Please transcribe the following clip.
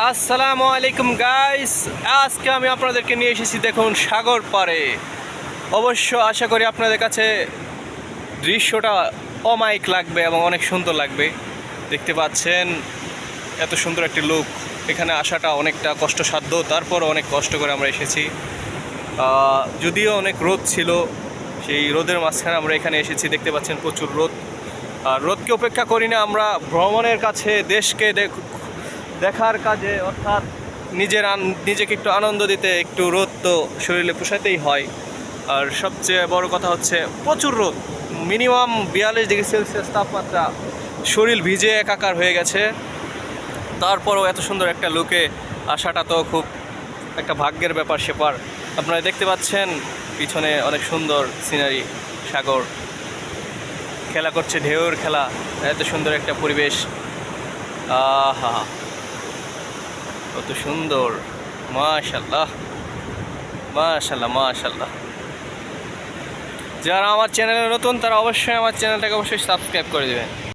আসসালামু আলাইকুম গাইস, আজকে আমি আপনাদেরকে নিয়ে এসেছি দেখুন সাগর পাড়ে। অবশ্য আশা করি আপনাদের কাছে দৃশ্যটা অমায়িক লাগবে এবং অনেক সুন্দর লাগবে। দেখতে পাচ্ছেন এত সুন্দর একটি লুক। এখানে আসাটা অনেকটা কষ্টসাধ্য, তারপরও অনেক কষ্ট করে আমরা এসেছি। যদিও অনেক রোদ ছিল, সেই রোদের মাঝখানে আমরা এখানে এসেছি। দেখতে পাচ্ছেন প্রচুর রোদ। আর রোদকে উপেক্ষা করি না, আমরা ভ্রমণের কাছে দেশকে দেখার কাজে, অর্থাৎ নিজেকে একটু আনন্দ দিতে একটু রোদ তো শরীরে পোষাতেই হয়। আর সবচেয়ে বড় কথা হচ্ছে প্রচুর রোদ, মিনিমাম 42 ডিগ্রি সেলসিয়াস তাপমাত্রা, শরীর ভিজে একাকার হয়ে গেছে। তারপরও এত সুন্দর একটা লুকে আসাটা তো খুব একটা ভাগ্যের ব্যাপার সেপার। আপনারা দেখতে পাচ্ছেন পিছনে অনেক সুন্দর সিনারি, সাগর খেলা করছে, ঢেউর খেলা, এত সুন্দর একটা পরিবেশ। আহা, কত সুন্দর! মাশাল্লাহ মাশাল্লাহ মাশাল্লাহ। যারা আমার চ্যানেলে নতুন তারা অবশ্যই আমার চ্যানেলটাকে সাবস্ক্রাইব করে দেবেন।